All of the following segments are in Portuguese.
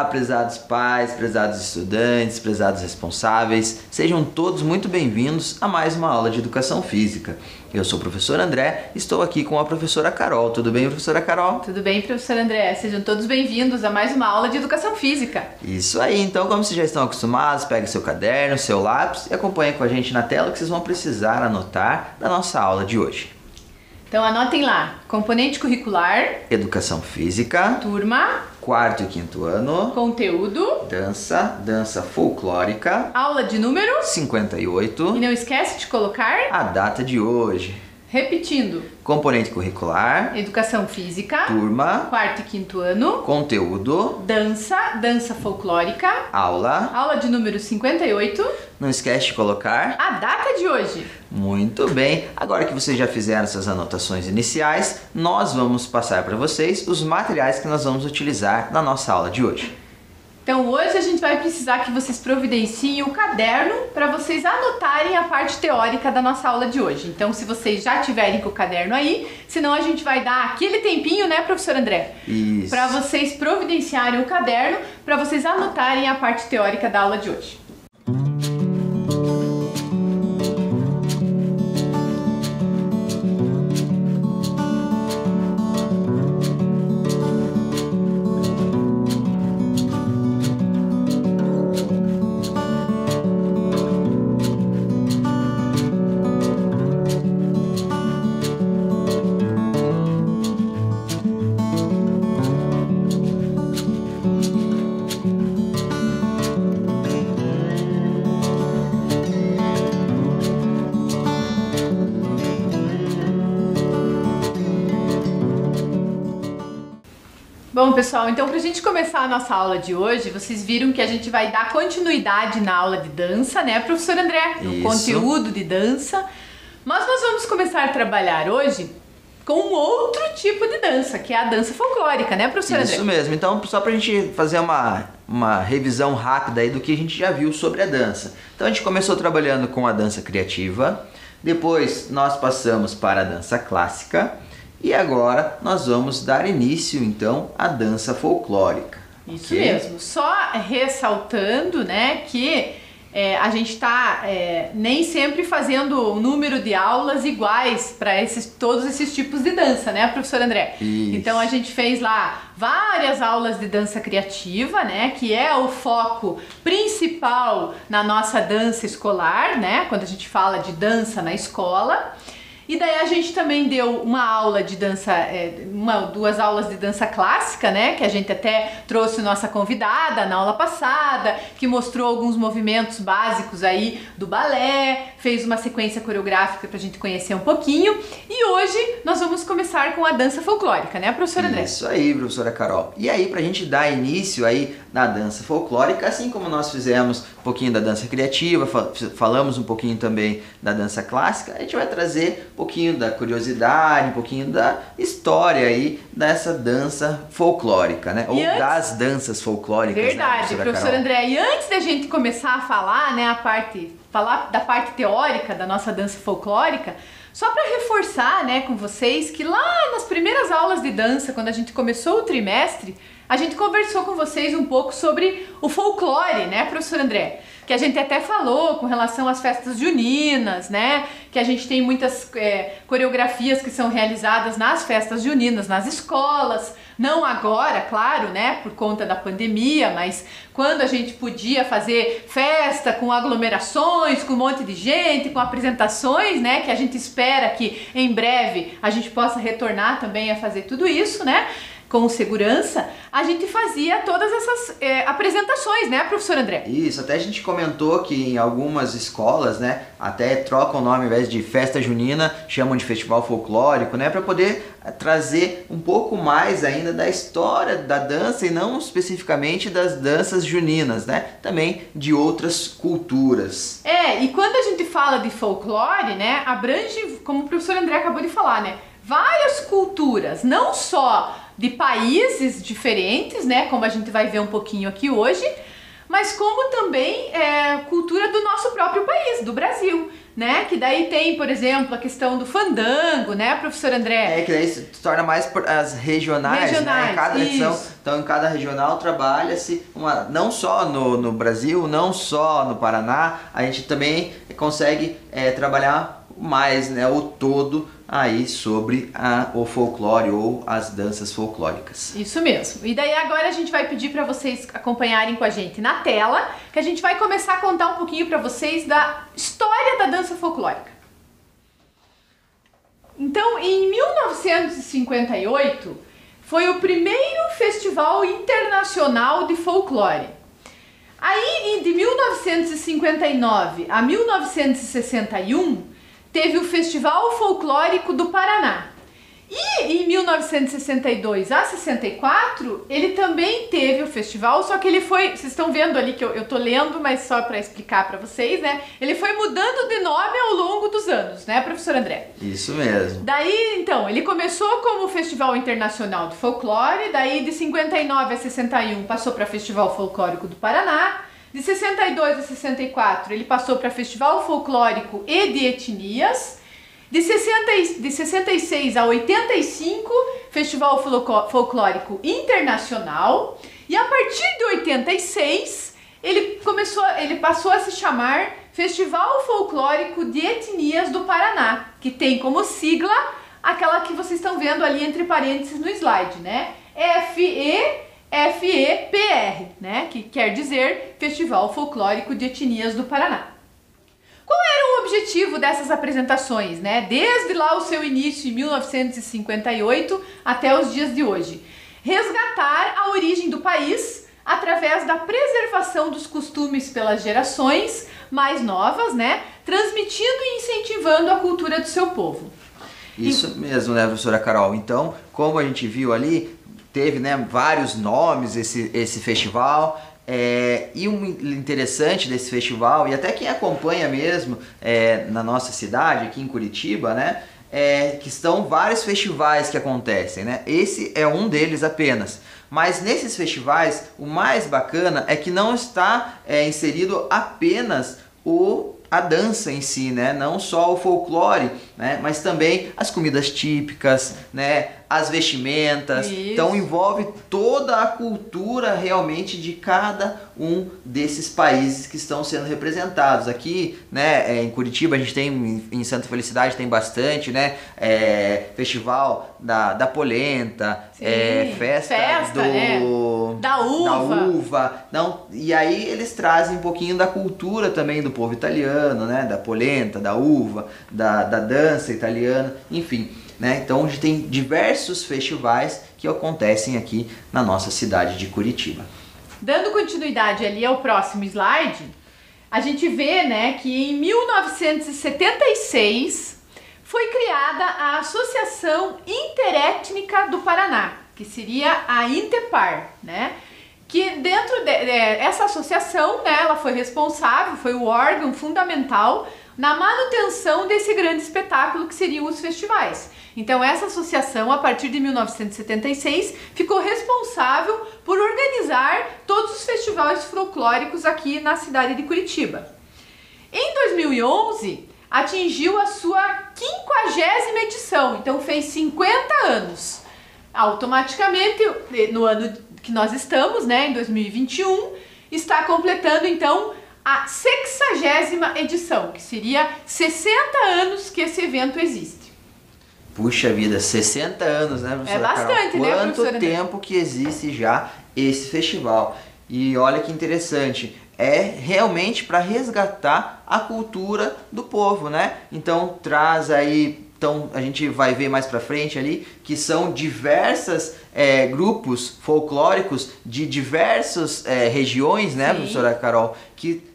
Olá, prezados pais, prezados estudantes, prezados responsáveis, sejam todos muito bem-vindos a mais uma aula de Educação Física. Eu sou o professor André, estou aqui com a professora Carol. Tudo bem, professora Carol? Tudo bem, professor André. Sejam todos bem-vindos a mais uma aula de Educação Física. Isso aí, então como vocês já estão acostumados, pegue seu caderno, seu lápis e acompanhe com a gente na tela que vocês vão precisar anotar da nossa aula de hoje. Então anotem lá, componente curricular, Educação Física, turma, quarto e quinto ano, conteúdo, dança folclórica, aula de número 58 e não esquece de colocar, a data de hoje. repetindo, Componente curricular, Educação Física, turma, quarto e quinto ano, conteúdo, dança folclórica, aula de número 58, não esquece de colocar a data de hoje. Muito bem, agora que vocês já fizeram essas anotações iniciais, nós vamos passar para vocês os materiais que nós vamos utilizar na nossa aula de hoje. Então hoje a gente vai precisar que vocês providenciem o caderno para vocês anotarem a parte teórica da nossa aula de hoje. Então se vocês já tiverem com o caderno aí, senão a gente vai dar aquele tempinho, né, professor André? Isso. Para vocês providenciarem o caderno, para vocês anotarem a parte teórica da aula de hoje. Bom, pessoal, então pra gente começar a nossa aula de hoje, vocês viram que a gente vai dar continuidade na aula de dança, né, professor André? No Isso. conteúdo de dança. Mas nós vamos começar a trabalhar hoje com um outro tipo de dança, que é a dança folclórica, né, professor André? Isso mesmo, então só pra gente fazer uma revisão rápida aí do que a gente já viu sobre a dança. Então a gente começou trabalhando com a dança criativa, depois nós passamos para a dança clássica, e agora nós vamos dar início, então, à dança folclórica. Isso Ok? mesmo. Só ressaltando, né, que a gente está nem sempre fazendo um número de aulas iguais para todos esses tipos de dança, né, professor André? Isso. Então a gente fez lá várias aulas de dança criativa, né, que é o foco principal na nossa dança escolar, né, quando a gente fala de dança na escola. E daí a gente também deu uma aula de dança, duas aulas de dança clássica, né? Que a gente até trouxe nossa convidada na aula passada, que mostrou alguns movimentos básicos aí do balé, fez uma sequência coreográfica pra gente conhecer um pouquinho. E hoje nós vamos começar com a dança folclórica, né, professor André? Isso aí, professora Carol. E aí, pra gente dar início aí na dança folclórica, assim como nós fizemos um pouquinho da dança criativa, falamos um pouquinho também da dança clássica, a gente vai trazer um pouquinho da curiosidade, um pouquinho da história aí dessa dança folclórica, né? Ou das danças folclóricas, Verdade, né, professor Carol? André. E antes da gente começar a falar, né, falar da parte teórica da nossa dança folclórica, só para reforçar, né, com vocês que lá nas primeiras aulas de dança, quando a gente começou o trimestre, a gente conversou com vocês um pouco sobre o folclore, né, professor André? Que a gente até falou com relação às festas juninas, né? Que a gente tem muitas coreografias que são realizadas nas festas juninas, nas escolas. Não agora, claro, né? Por conta da pandemia, mas quando a gente podia fazer festa com aglomerações, com um monte de gente, com apresentações, né? Que a gente espera que em breve a gente possa retornar também a fazer tudo isso, né? Com segurança, a gente fazia todas essas apresentações, né, professor André? Isso, até a gente comentou que em algumas escolas, né, até trocam o nome, ao invés de festa junina, chamam de festival folclórico, né, para poder trazer um pouco mais ainda da história da dança e não especificamente das danças juninas, né, também de outras culturas. E quando a gente fala de folclore, né, abrange, como o professor André acabou de falar, né, várias culturas, não só de países diferentes, né, como a gente vai ver um pouquinho aqui hoje, mas como também cultura do nosso próprio país, do Brasil, né? Que daí tem, por exemplo, a questão do fandango, né, professor André? Que daí se torna mais as regionais, né? Em cada edição, então em cada regional trabalha-se não só no Brasil, não só no Paraná, a gente também consegue trabalhar mais, né, o todo aí sobre o folclore ou as danças folclóricas. Isso mesmo. E daí agora a gente vai pedir para vocês acompanharem com a gente na tela, que a gente vai começar a contar um pouquinho para vocês da história da dança folclórica. Então, em 1958, foi o primeiro festival internacional de folclore. Aí, de 1959 a 1961, teve o Festival Folclórico do Paraná. E em 1962 a 64, ele também teve o festival, só que ele foi, vocês estão vendo ali que eu tô lendo, mas só para explicar para vocês, né? Ele foi mudando de nome ao longo dos anos, né, professor André? Isso mesmo. Daí, então, ele começou como Festival Internacional de Folclore, daí de 59 a 61 passou para Festival Folclórico do Paraná. De 62 a 64, ele passou para Festival Folclórico e de Etnias. De 66 a 85, Festival Folclórico Internacional. E a partir de 86, ele passou a se chamar Festival Folclórico de Etnias do Paraná, que tem como sigla aquela que vocês estão vendo ali entre parênteses no slide, né? FEPR, né? Que quer dizer Festival Folclórico de Etnias do Paraná. Qual era o objetivo dessas apresentações, né? Desde lá o seu início em 1958 até os dias de hoje. Resgatar a origem do país através da preservação dos costumes pelas gerações mais novas, né? Transmitindo e incentivando a cultura do seu povo. Isso mesmo, né, professora Carol? Então, como a gente viu ali, teve, né, vários nomes esse festival, e o interessante desse festival, e até quem acompanha mesmo na nossa cidade, aqui em Curitiba, né, que estão vários festivais que acontecem, né? Esse é um deles apenas. Mas nesses festivais, o mais bacana é que não está inserido apenas a dança em si, né? Não só o folclore, né? Mas também as comidas típicas, né? As vestimentas. Isso. Então envolve toda a cultura realmente de cada um desses países que estão sendo representados. Aqui, né, em Curitiba a gente tem, em Santa Felicidade tem bastante, né? Festival da polenta, festa da uva. Não, e aí eles trazem um pouquinho da cultura também do povo italiano, né? Da polenta, da uva, da dança italiana, enfim. Né? Então, hoje tem diversos festivais que acontecem aqui na nossa cidade de Curitiba. Dando continuidade ali ao próximo slide, a gente vê, né, que em 1976 foi criada a Associação Interétnica do Paraná, que seria a Intepar, né? Que dentro dessa associação, né, ela foi responsável, foi o órgão fundamental na manutenção desse grande espetáculo que seriam os festivais. Então essa associação, a partir de 1976, ficou responsável por organizar todos os festivais folclóricos aqui na cidade de Curitiba. Em 2011, atingiu a sua 50ª edição, então fez 50 anos. Automaticamente, no ano que nós estamos, né, em 2021, está completando então a 60ª edição, que seria 60 anos que esse evento existe. Puxa vida, 60 anos, né, professora bastante, Carol? né, Quanto tempo que existe já esse festival. E olha que interessante, é realmente para resgatar a cultura do povo, né? Então traz aí, então a gente vai ver mais para frente ali, que são diversas grupos folclóricos de diversas regiões, né, professora Carol, que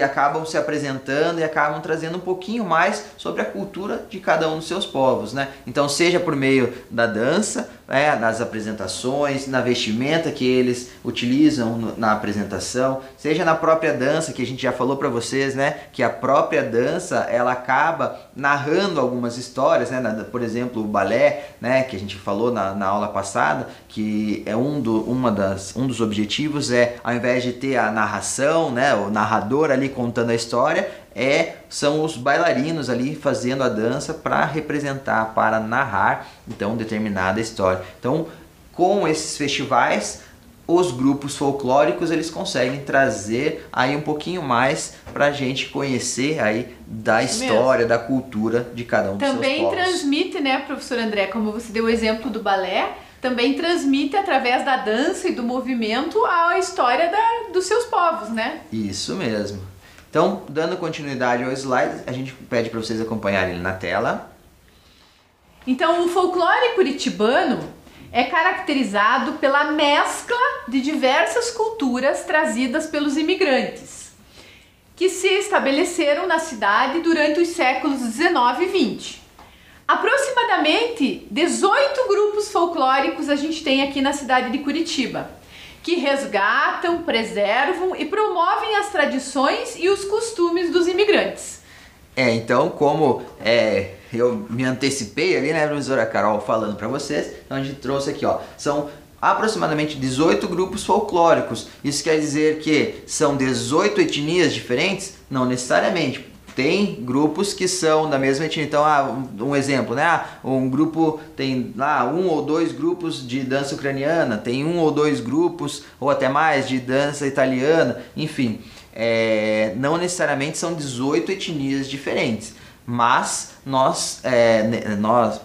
acabam se apresentando e acabam trazendo um pouquinho mais sobre a cultura de cada um dos seus povos, né? Então, seja por meio da dança, né, nas apresentações, na vestimenta que eles utilizam na apresentação, seja na própria dança, que a gente já falou para vocês, né, que a própria dança, ela acaba narrando algumas histórias, né? Por exemplo, o balé, né? Que a gente falou na aula passada, que é um dos objetivos ao invés de ter a narração, né? O narrador ali contando a história, são os bailarinos ali fazendo a dança para representar, para narrar então determinada história. Então, com esses festivais, os grupos folclóricos eles conseguem trazer aí um pouquinho mais para a gente conhecer aí da história, da cultura de cada um dos seus povos. Também transmite, né, professor André, como você deu o exemplo do balé, também transmite através da dança e do movimento a história dos seus povos, né? Isso mesmo. Então, dando continuidade ao slide, a gente pede para vocês acompanharem ele na tela. Então, o folclore curitibano é caracterizado pela mescla de diversas culturas trazidas pelos imigrantes, que se estabeleceram na cidade durante os séculos 19 e 20. Aproximadamente 18 grupos folclóricos a gente tem aqui na cidade de Curitiba, que resgatam, preservam e promovem as tradições e os costumes dos imigrantes. Então, como eu me antecipei ali, né, professora Carol, falando para vocês, então a gente trouxe aqui, ó, são aproximadamente 18 grupos folclóricos. Isso quer dizer que são 18 etnias diferentes? Não necessariamente. Tem grupos que são da mesma etnia. Então, um exemplo, né? Um grupo tem lá 1 ou 2 grupos de dança ucraniana, tem 1 ou 2 grupos, ou até mais, de dança italiana, enfim. Não necessariamente são 18 etnias diferentes, mas nós,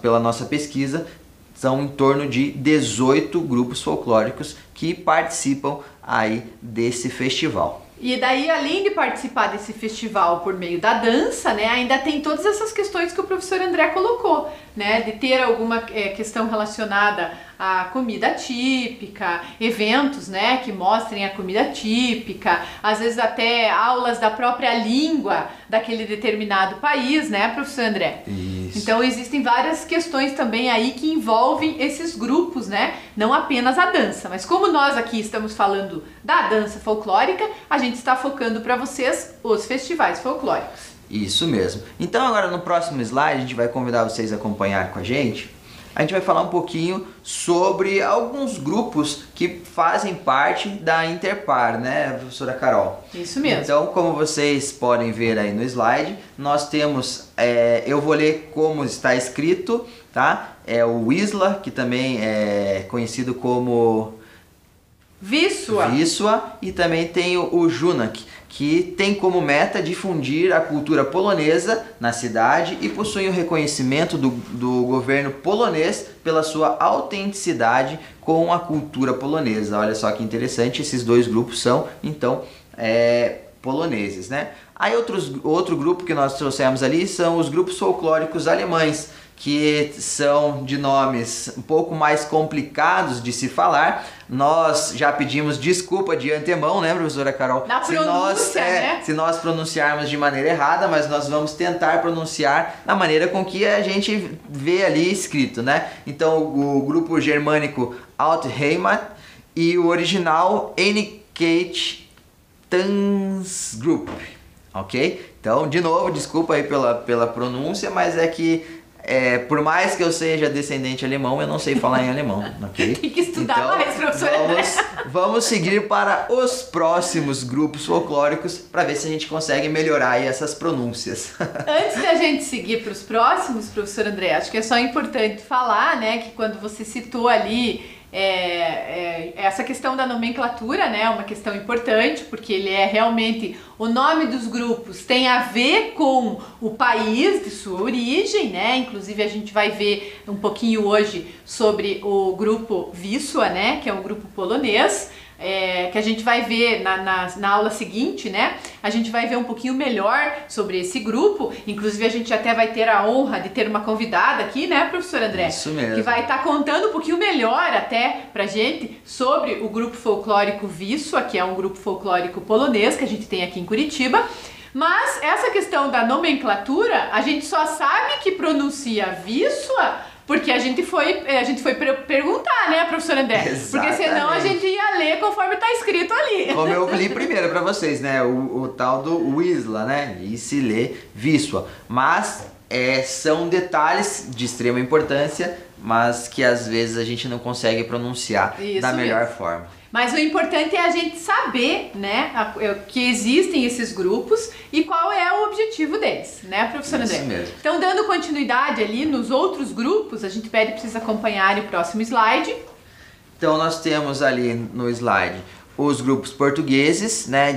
pela nossa pesquisa, são em torno de 18 grupos folclóricos que participam aí desse festival. E daí, além de participar desse festival por meio da dança, né, ainda tem todas essas questões que o professor André colocou, né, de ter alguma questão relacionada à comida típica, eventos, né, que mostrem a comida típica, às vezes até aulas da própria língua daquele determinado país, né, professor André? Isso. Então existem várias questões também aí que envolvem esses grupos, né, não apenas a dança, mas como nós aqui estamos falando da dança folclórica, a gente está focando para vocês os festivais folclóricos. Isso mesmo. Então agora no próximo slide a gente vai convidar vocês a acompanhar com a gente. A gente vai falar um pouquinho sobre alguns grupos que fazem parte da Interpar, né, professora Carol? Isso mesmo. Então, como vocês podem ver aí no slide, nós temos, eu vou ler como está escrito, tá? É o Isla, que também é conhecido como Wisła, e também tem o Junak, que tem como meta difundir a cultura polonesa na cidade e possui o reconhecimento do governo polonês pela sua autenticidade com a cultura polonesa. Olha só que interessante, esses dois grupos são, então, poloneses, né? Aí outro grupo que nós trouxemos ali são os grupos folclóricos alemães, que são de nomes um pouco mais complicados de se falar. Nós já pedimos desculpa de antemão, né, professora Carol? Na pronúncia, né? Se nós pronunciarmos de maneira errada, mas nós vamos tentar pronunciar da maneira com que a gente vê ali escrito, né? Então, o grupo germânico Altheimat e o original Einigkeit Tanzgrupp, ok? Então, de novo, desculpa aí pela pronúncia, mas é que por mais que eu seja descendente alemão, eu não sei falar em alemão, ok? Tem que estudar mais, professor. Vamos seguir para os próximos grupos folclóricos para ver se a gente consegue melhorar aí essas pronúncias. Antes da gente seguir para os próximos, professor André, acho que é só importante falar, né, que quando você citou ali essa questão da nomenclatura, né, é uma questão importante, porque ele realmente, o nome dos grupos tem a ver com o país de sua origem, né, inclusive a gente vai ver um pouquinho hoje sobre o grupo Wisła, né, que é um grupo polonês, que a gente vai ver na aula seguinte, né? A gente vai ver um pouquinho melhor sobre esse grupo. Inclusive, a gente até vai ter a honra de ter uma convidada aqui, né, professor André? Isso mesmo. Que vai estar contando um pouquinho melhor até pra gente sobre o grupo folclórico Wisła, que é um grupo folclórico polonês que a gente tem aqui em Curitiba. Mas essa questão da nomenclatura, a gente só sabe que pronuncia Wisła Porque a gente foi perguntar, né, professor André? Exatamente. Porque senão a gente ia ler conforme tá escrito ali. Como eu li primeiro para vocês, né? O tal do Wisla, né? E se lê Wisła. Mas são detalhes de extrema importância, mas que às vezes a gente não consegue pronunciar da melhor forma. Mas o importante é a gente saber, né, que existem esses grupos e qual é o objetivo deles, né, professor André? Isso mesmo. Então, dando continuidade ali nos outros grupos, a gente pede para vocês acompanharem o próximo slide. Então, nós temos ali no slide os grupos portugueses, né,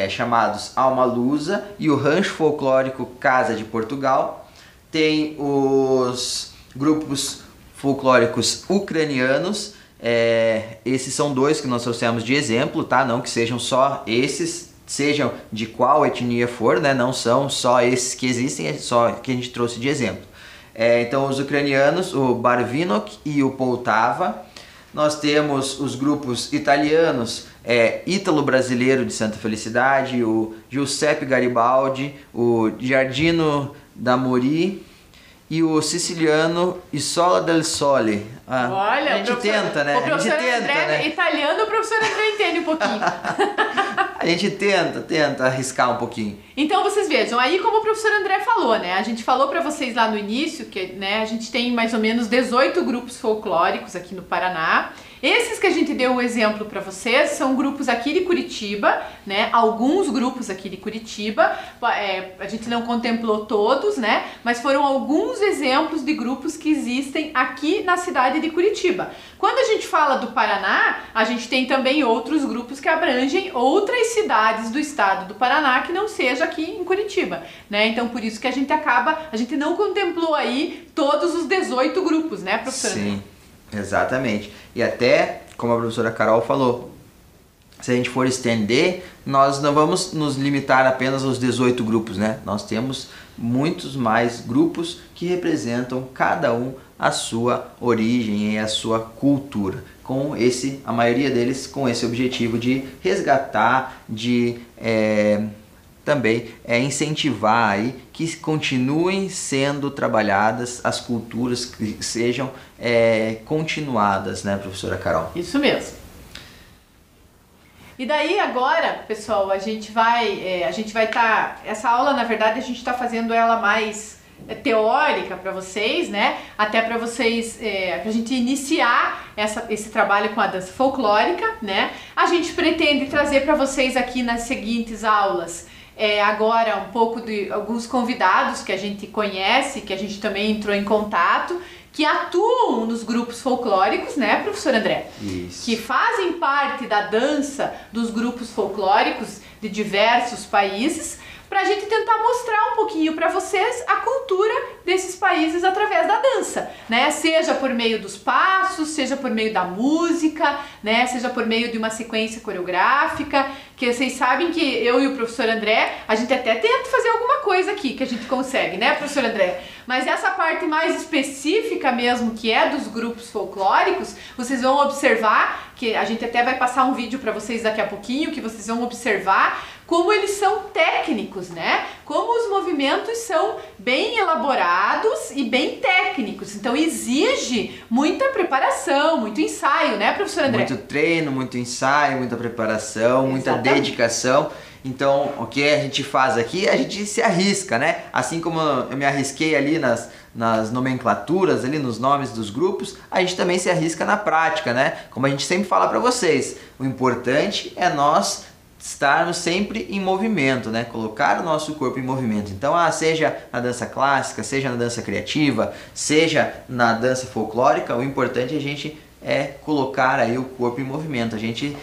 chamados Alma Lusa e o Rancho Folclórico Casa de Portugal. Tem os grupos folclóricos ucranianos. Esses são dois que nós trouxemos de exemplo, tá? Não que sejam só esses, sejam de qual etnia for, né? Não são só esses que existem, é só que a gente trouxe de exemplo. Então, os ucranianos, o Barvinok e o Poltava. Nós temos os grupos italianos, Ítalo Brasileiro de Santa Felicidade, o Giuseppe Garibaldi, o Giardino da Mori e o siciliano Isola del Sole. Olha, a gente tenta, né? O professor André, italiano, o professor André entende um pouquinho. A gente tenta arriscar um pouquinho. Então vocês vejam, aí como o professor André falou, né? A gente falou para vocês lá no início que, né, a gente tem mais ou menos 18 grupos folclóricos aqui no Paraná. Esses que a gente deu o exemplo para vocês são grupos aqui de Curitiba, né? Alguns grupos aqui de Curitiba, a gente não contemplou todos, né? Mas foram alguns exemplos de grupos que existem aqui na cidade de Curitiba. Quando a gente fala do Paraná, a gente tem também outros grupos que abrangem outras cidades do estado do Paraná que não seja aqui em Curitiba, né? Então por isso que a gente não contemplou aí todos os 18 grupos, né, professor? Sim. Exatamente. E até, como a professora Carol falou, se a gente for estender, nós não vamos nos limitar apenas aos 18 grupos, né? Nós temos muitos mais grupos que representam cada um a sua origem e a sua cultura, a maioria deles com esse objetivo de resgatar, de também incentivar aí que continuem sendo trabalhadas as culturas, que sejam continuadas, né, professora Carol? Isso mesmo. E daí agora, pessoal, a gente vai estar... essa aula, na verdade, a gente está fazendo ela mais teórica para vocês, né? Até para vocês, pra gente iniciar esse trabalho com a dança folclórica, né? A gente pretende trazer para vocês aqui nas seguintes aulas agora um pouco de alguns convidados que a gente conhece, que a gente também entrou em contato, que atuam nos grupos folclóricos, né, professor André? Isso. Que fazem parte da dança dos grupos folclóricos de diversos países, para a gente tentar mostrar um pouquinho para vocês a cultura desses países através da dança, né? Seja por meio dos passos, seja por meio da música, né? Seja por meio de uma sequência coreográfica, que vocês sabem que eu e o professor André, a gente até tenta fazer alguma coisa aqui que a gente consegue, né, professor André? Mas essa parte mais específica mesmo, que é dos grupos folclóricos, vocês vão observar, que a gente até vai passar um vídeo para vocês daqui a pouquinho, que vocês vão observar como eles são técnicos, né? Como os movimentos são bem elaborados e bem técnicos. Então exige muita preparação, muito ensaio, né, professor André? Muito treino, muito ensaio, muita preparação, muita dedicação. Então, o que a gente faz aqui, a gente se arrisca, né? Assim como eu me arrisquei ali nas nomenclaturas, ali nos nomes dos grupos, a gente também se arrisca na prática, né? Como a gente sempre fala para vocês, o importante é nós estarmos sempre em movimento, né? Colocar o nosso corpo em movimento. Então, seja na dança clássica, seja na dança criativa, seja na dança folclórica, o importante é a gente colocar aí o corpo em movimento. A gente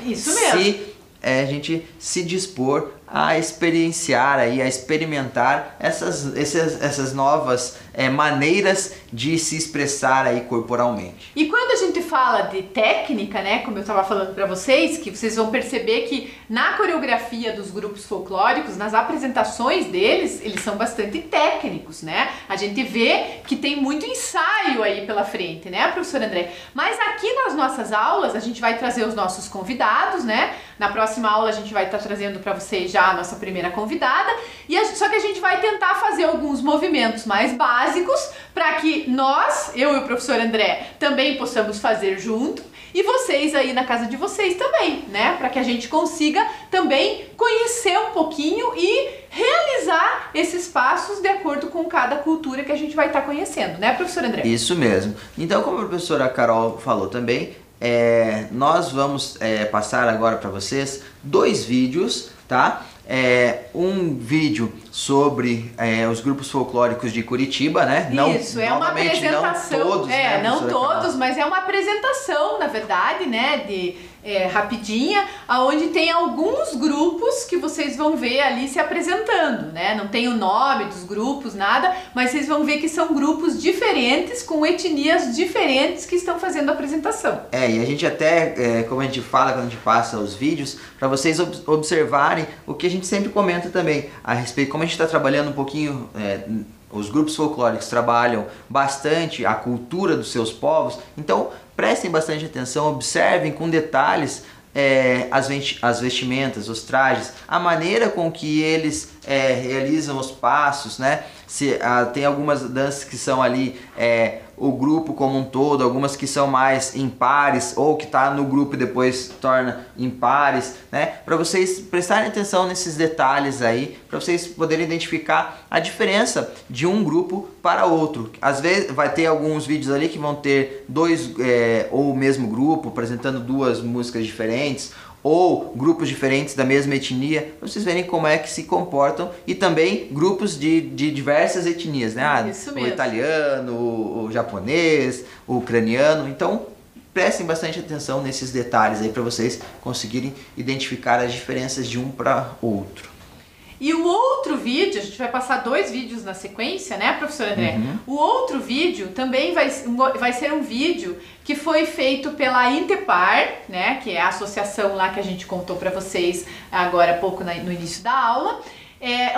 a gente se dispor a experienciar aí, a experimentar essas novas maneiras de se expressar aí corporalmente. E quando a gente fala de técnica, né, como eu estava falando para vocês, que vocês vão perceber que na coreografia dos grupos folclóricos, nas apresentações deles, eles são bastante técnicos, né? A gente vê que tem muito ensaio aí pela frente, né, professor André? Mas aqui nas nossas aulas, a gente vai trazer os nossos convidados, né? Na próxima aula a gente vai estar trazendo para vocês já a nossa primeira convidada, só que a gente vai tentar fazer alguns movimentos mais básicos para que nós, eu e o professor André, também possamos fazer junto e vocês aí na casa de vocês também, né? Para que a gente consiga também conhecer um pouquinho e realizar esses passos de acordo com cada cultura que a gente vai estar conhecendo, né, professor André? Isso mesmo. Então, como a professora Carol falou também, nós vamos passar agora para vocês 2 vídeos, tá? Um vídeo sobre os grupos folclóricos de Curitiba, né? Isso, é uma apresentação. Não todos, né, não todos, mas é uma apresentação, na verdade, né? Rapidinha, onde tem alguns grupos que vocês vão ver ali se apresentando, né? Não tem o nome dos grupos, nada, mas vocês vão ver que são grupos diferentes, com etnias diferentes que estão fazendo a apresentação. E a gente até, como a gente fala quando a gente passa os vídeos, para vocês observarem o que a gente sempre comenta também, a respeito, como a gente está trabalhando um pouquinho, os grupos folclóricos trabalham bastante a cultura dos seus povos, então prestem bastante atenção, observem com detalhes as vestimentas, os trajes, a maneira com que eles realizam os passos, né? Tem algumas danças que são ali o grupo como um todo, algumas que são mais impares ou que está no grupo e depois torna impares, né? Para vocês prestarem atenção nesses detalhes aí, para vocês poderem identificar a diferença de um grupo para outro. Às vezes vai ter alguns vídeos ali que vão ter ou o mesmo grupo apresentando 2 músicas diferentes, ou grupos diferentes da mesma etnia, para vocês verem como é que se comportam, e também grupos de diversas etnias, né? Isso o mesmo. italiano, o japonês, o ucraniano. Então prestem bastante atenção nesses detalhes aí para vocês conseguirem identificar as diferenças de um para outro. E o outro vídeo, a gente vai passar 2 vídeos na sequência, né, professor André? O outro vídeo também vai ser um vídeo que foi feito pela Intepar, né, que é a associação lá que a gente contou para vocês agora há pouco no início da aula,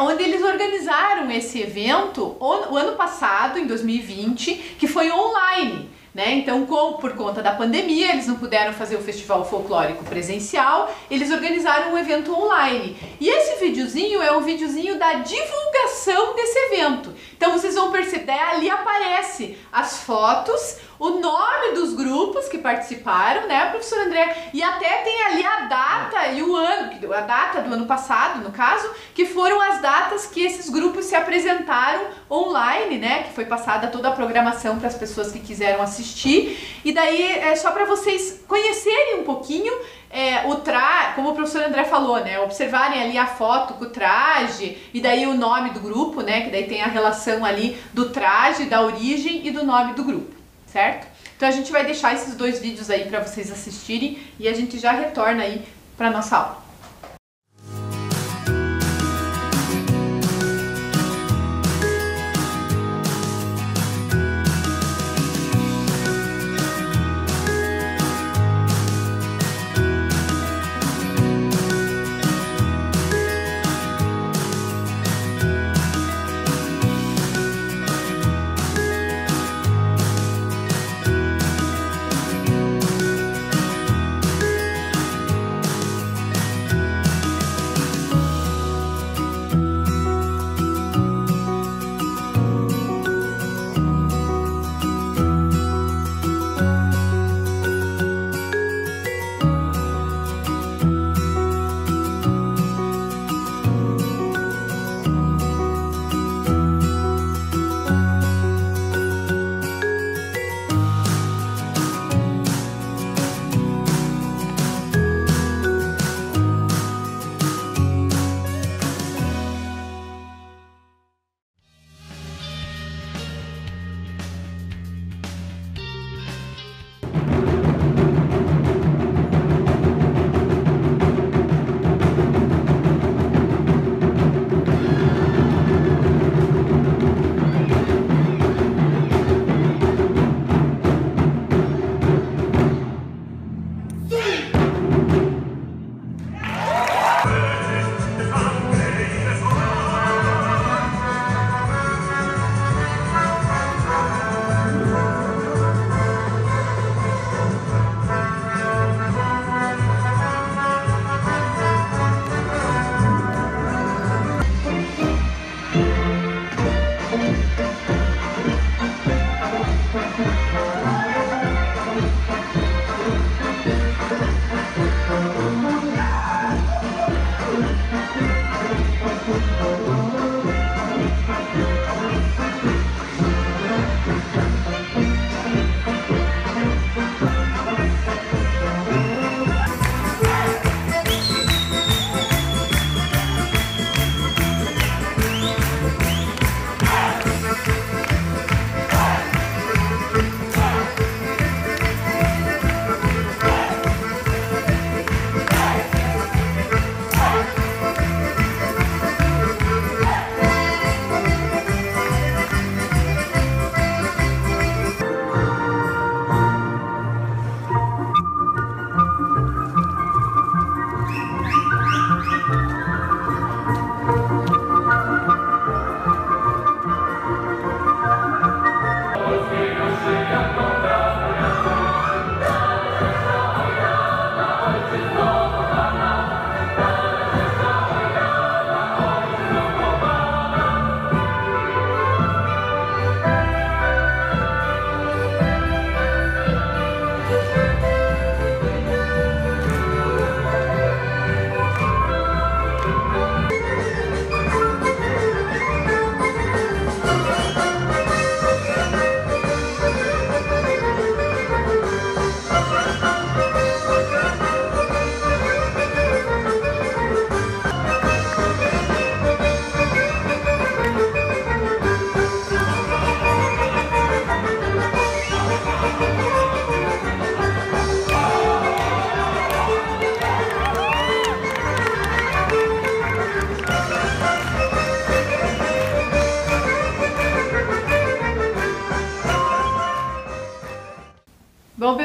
onde eles organizaram esse evento o ano passado, em 2020, que foi online. Né? Então, por conta da pandemia, eles não puderam fazer o festival folclórico presencial, eles organizaram um evento online. E esse videozinho é um videozinho da divulgação desse evento. Então, vocês vão perceber, ali aparece as fotos, o nome dos grupos que participaram, né, professor André? E até tem ali a data e o ano, a data do ano passado, no caso, que foram as datas que esses grupos se apresentaram online, né, que foi passada toda a programação para as pessoas que quiseram assistir. E daí é só para vocês conhecerem um pouquinho como o professor André falou, né, observarem ali a foto com o traje e daí o nome do grupo, né, que daí tem a relação ali do traje, da origem e do nome do grupo. Certo? Então a gente vai deixar esses 2 vídeos aí para vocês assistirem e a gente já retorna aí para nossa aula.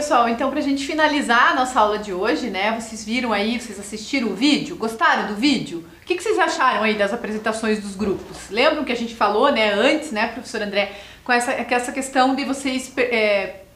pessoal, então pra gente finalizar a nossa aula de hoje, né? Vocês viram aí, vocês assistiram o vídeo? Gostaram do vídeo? O que vocês acharam aí das apresentações dos grupos? Lembram que a gente falou, né, antes, né, professor André, com essa questão de vocês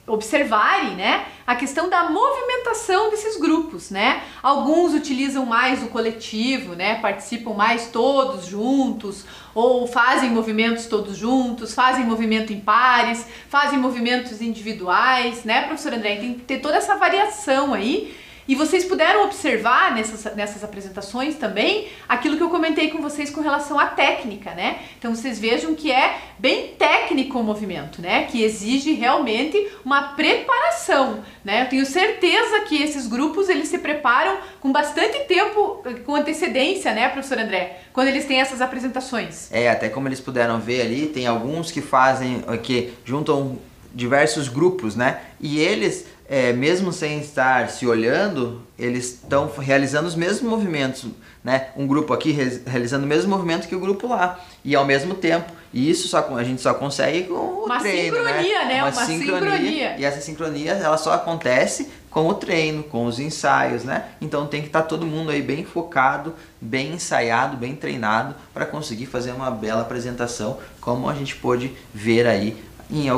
observarem, né, a questão da movimentação desses grupos, né? Alguns utilizam mais o coletivo, né? Participam mais todos juntos, ou fazem movimentos todos juntos, fazem movimento em pares, fazem movimentos individuais, né, professor André? Tem que ter toda essa variação aí. E vocês puderam observar nessas apresentações também aquilo que eu comentei com vocês com relação à técnica, né? Então vocês vejam que é bem técnico o movimento, né? Que exige realmente uma preparação, né? Eu tenho certeza que esses grupos, eles se preparam com bastante tempo, com antecedência, né, professor André? Quando eles têm essas apresentações. Até como eles puderam ver ali, tem alguns que fazem, que juntam diversos grupos, né? E eles... mesmo sem estar se olhando, eles estão realizando os mesmos movimentos, né? Um grupo aqui realizando o mesmo movimento que o grupo lá, e ao mesmo tempo. E isso a gente só consegue com o treino, né? Uma sincronia. E essa sincronia, ela só acontece com o treino, com os ensaios, né? Então tem que estar todo mundo aí bem focado, bem ensaiado, bem treinado para conseguir fazer uma bela apresentação, como a gente pôde ver aí em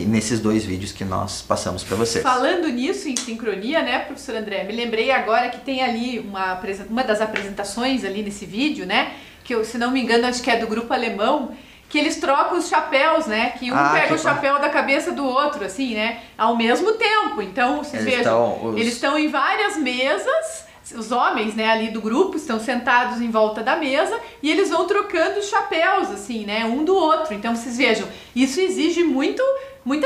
nesses 2 vídeos que nós passamos para vocês. Falando nisso, em sincronia, né, professor André, me lembrei agora que tem ali uma das apresentações ali nesse vídeo, né, que eu, se não me engano, acho que é do grupo alemão, que eles trocam os chapéus, né, que um pega o chapéu da cabeça do outro, assim, né, ao mesmo tempo. Então, vocês vejam, eles estão em várias mesas. Os homens, né, ali do grupo estão sentados em volta da mesa e eles vão trocando os chapéus, assim, né, um do outro. Então vocês vejam, isso exige muita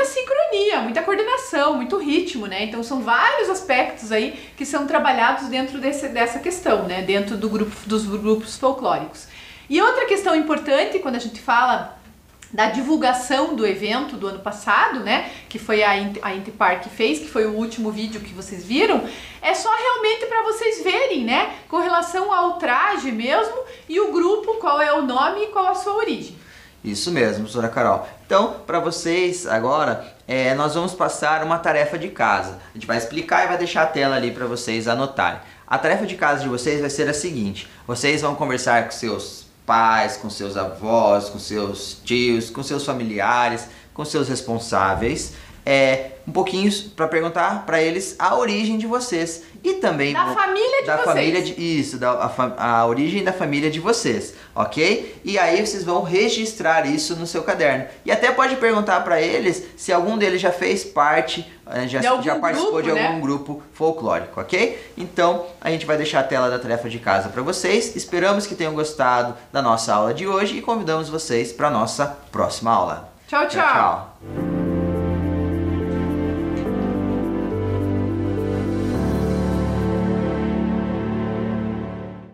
sincronia, muita coordenação, muito ritmo, né? Então são vários aspectos aí que são trabalhados dentro dessa questão, né, dentro dos grupos folclóricos. E outra questão importante quando a gente fala da divulgação do evento do ano passado, né, que foi a Intipar que fez, que foi o último vídeo que vocês viram, é só realmente para vocês verem, né, com relação ao traje mesmo e o grupo, qual é o nome e qual a sua origem. Isso mesmo, professora Carol. Então, para vocês agora, nós vamos passar uma tarefa de casa. A gente vai explicar e vai deixar a tela ali para vocês anotarem. A tarefa de casa de vocês vai ser a seguinte: vocês vão conversar com seus pais, com seus avós, com seus tios, com seus familiares, com seus responsáveis, um pouquinho para perguntar para eles a origem de vocês e também da família de vocês. A origem da família de vocês, ok? E aí vocês vão registrar isso no seu caderno e até pode perguntar para eles se algum deles já fez parte, já participou de algum grupo folclórico, ok? Então a gente vai deixar a tela da tarefa de casa para vocês. Esperamos que tenham gostado da nossa aula de hoje e convidamos vocês para a nossa próxima aula. Tchau, tchau.